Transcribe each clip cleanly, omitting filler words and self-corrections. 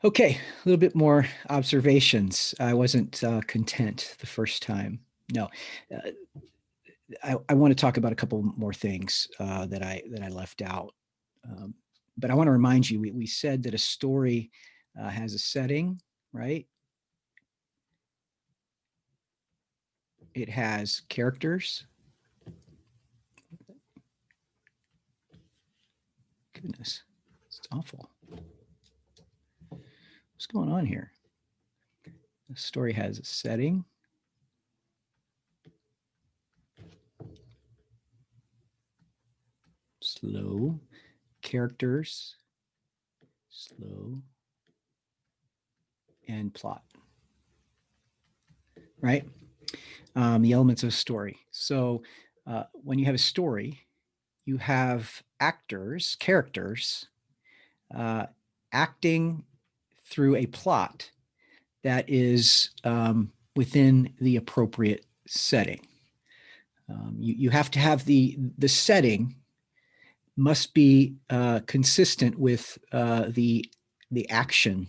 Okay, a little bit more observations. I wasn't content the first time. No, uh, I want to talk about a couple more things that I left out. Um, but I want to remind you, we said that a story has a setting, right? It has characters. Goodness, it's awful. What's going on here? The story has a setting. Slow. Characters. Slow. And plot, right? The elements of a story. So when you have a story, you have actors, characters, uh, acting through a plot that is within the appropriate setting. You have to have the setting must be consistent with the action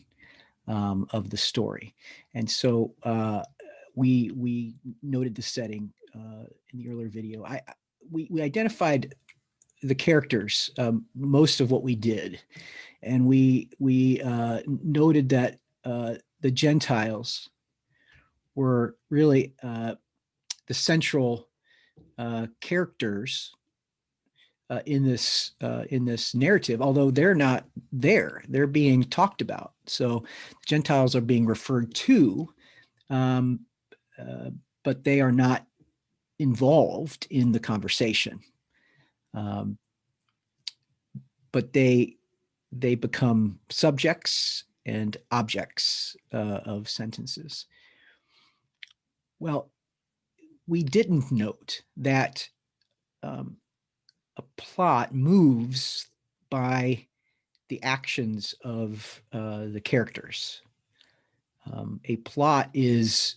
of the story, and so we noted the setting in the earlier video. We identified the characters, most of what we did, and we noted that the Gentiles were really the central characters in this narrative, although they're not there; they're being talked about. So the Gentiles are being referred to, um, uh, but they are not involved in the conversation. Um, but they become subjects and objects of sentences. Well, we didn't note that um, a plot moves by the actions of the characters. A plot is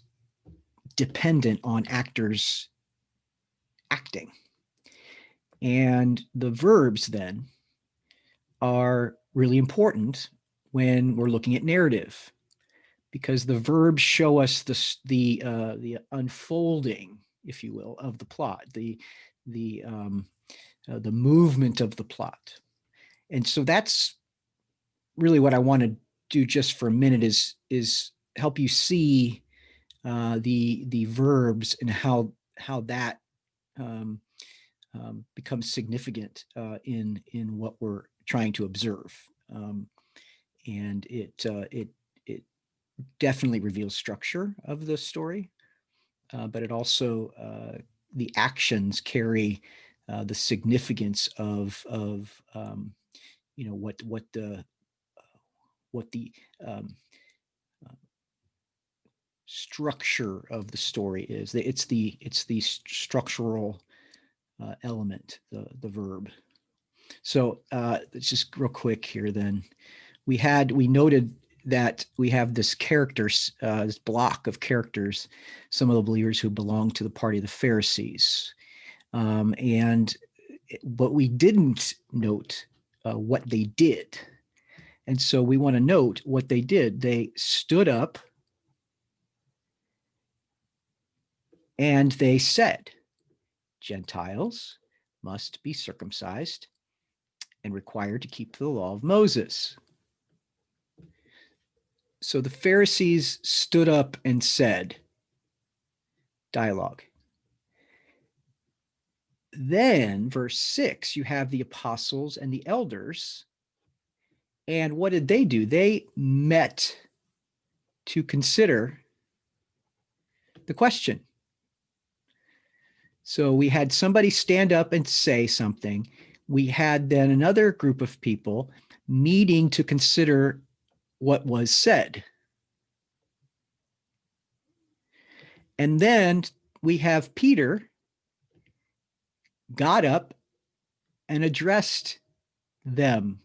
dependent on actors acting. And the verbs then are really important when we're looking at narrative, because the verbs show us the unfolding, if you will, of the plot, the movement of the plot. And so that's really what I want to do just for a minute is help you see the verbs and how that um, becomes significant in what we're trying to observe. And it definitely reveals structure of the story, but it also the actions carry the significance of what the um, structure of the story is. It's the structural element, the verb. So let's just real quick here. Then we noted that we have this characters, this block of characters, some of the believers who belong to the party of the Pharisees, and but we didn't note what they did, and so we want to note what they did. They stood up and they said, Gentiles must be circumcised and required to keep the law of Moses. So the Pharisees stood up and said, dialogue. Then, verse 6, you have the apostles and the elders. And what did they do? They met to consider the question. So we had somebody stand up and say something. We had then another group of people meeting to consider what was said. And then we have Peter got up and addressed them.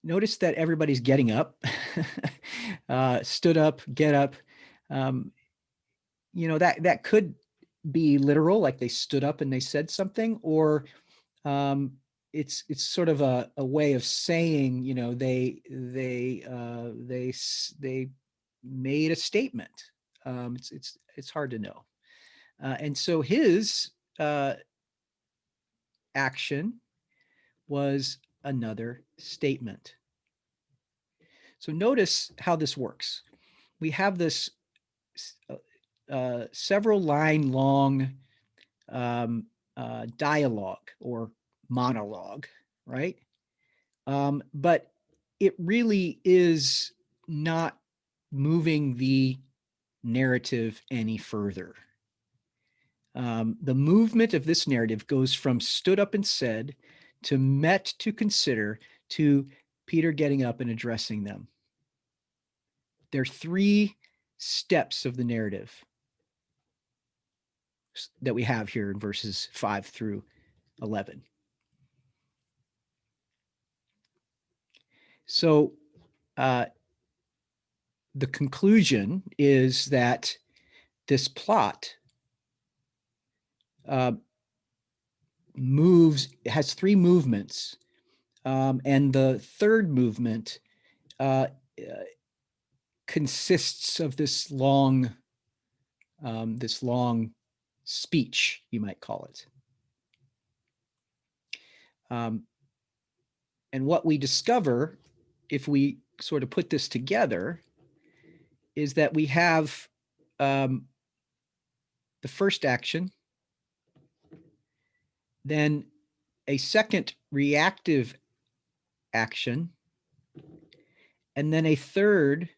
Notice that everybody's getting up, stood up, get up. Um, that could be literal, like they stood up and they said something, or um, it's sort of a way of saying, you know, they made a statement. It's hard to know. And so his action was another statement. So notice how this works. We have this several line long dialogue or monologue, right? But it really is not moving the narrative any further. The movement of this narrative goes from stood up and said to met to consider to Peter getting up and addressing them. There are three steps of the narrative that we have here in verses 5 through 11. So the conclusion is that this plot has three movements, and the third movement consists of this long speech, you might call it. And what we discover, if we sort of put this together, is that we have the first action, then a second reactive action, and then a third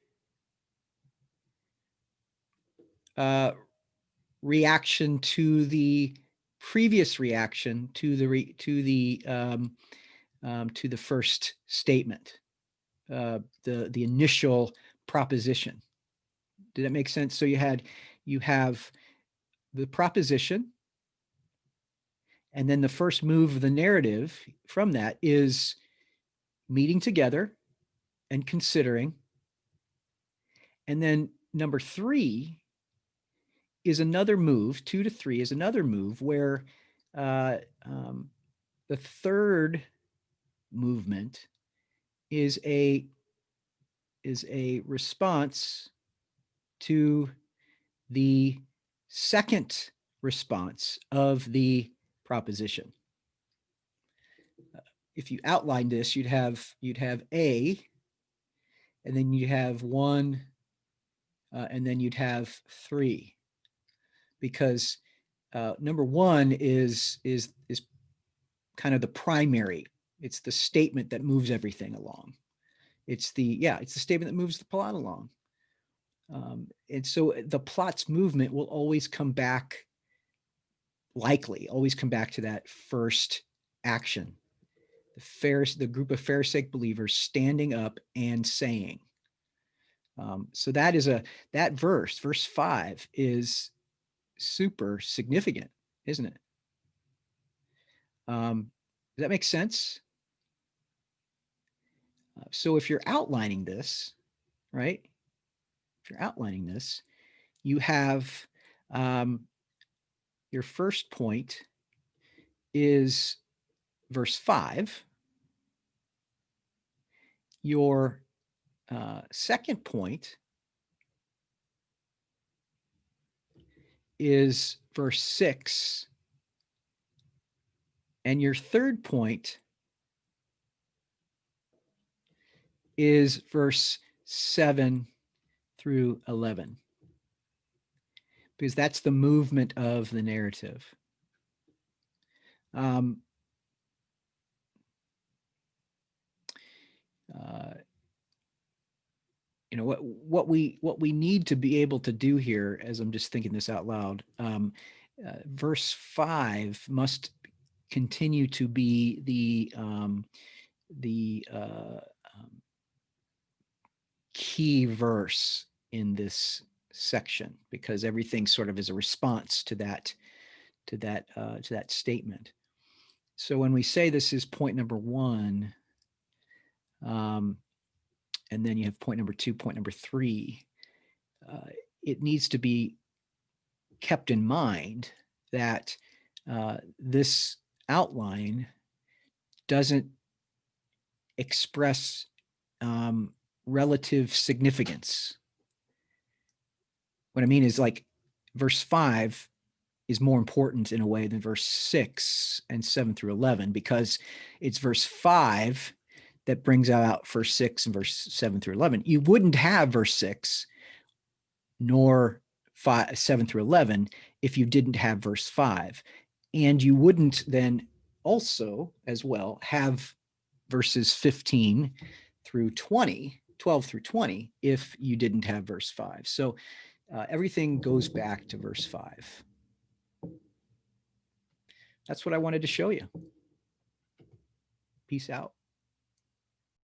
reaction to the previous reaction to the first statement, the initial proposition. Did that make sense? So you have the proposition, and then the first move of the narrative from that is meeting together and considering. And then number 3 is another move, 2 to 3 is another move where the third movement is a response to the second response of the proposition. If you outline this, you'd have A, and then you'd have 1, and then you'd have 3, because number 1 is kind of the primary. It's the statement that moves everything along. It's the statement that moves the plot along. And so the plot's movement will always come back to that first action. The group of Pharisaic believers standing up and saying. So that verse 5 is super significant, isn't it? Does that make sense? So if you're outlining this, right? If you're outlining this, you have your first point is verse 5. Your second point is verse 6. And your third point is verse 7 through 11, because that's the movement of the narrative. You know what we need to be able to do here, as I'm just thinking this out loud, verse 5 must continue to be the key verse in this section, because everything sort of is a response to that statement. So when we say this is point number 1, and then you have point number 2, point number 3, it needs to be kept in mind that this outline doesn't express relative significance. What I mean is, like, verse 5 is more important in a way than verse 6 and 7 through 11, because it's verse 5 that brings out verse 6 and verse 7 through 11. You wouldn't have verse 6 nor 7 through 11 if you didn't have verse 5. And you wouldn't then also, as well, have verses 15 through 20, 12 through 20, if you didn't have verse 5. So everything goes back to verse 5. That's what I wanted to show you. Peace out.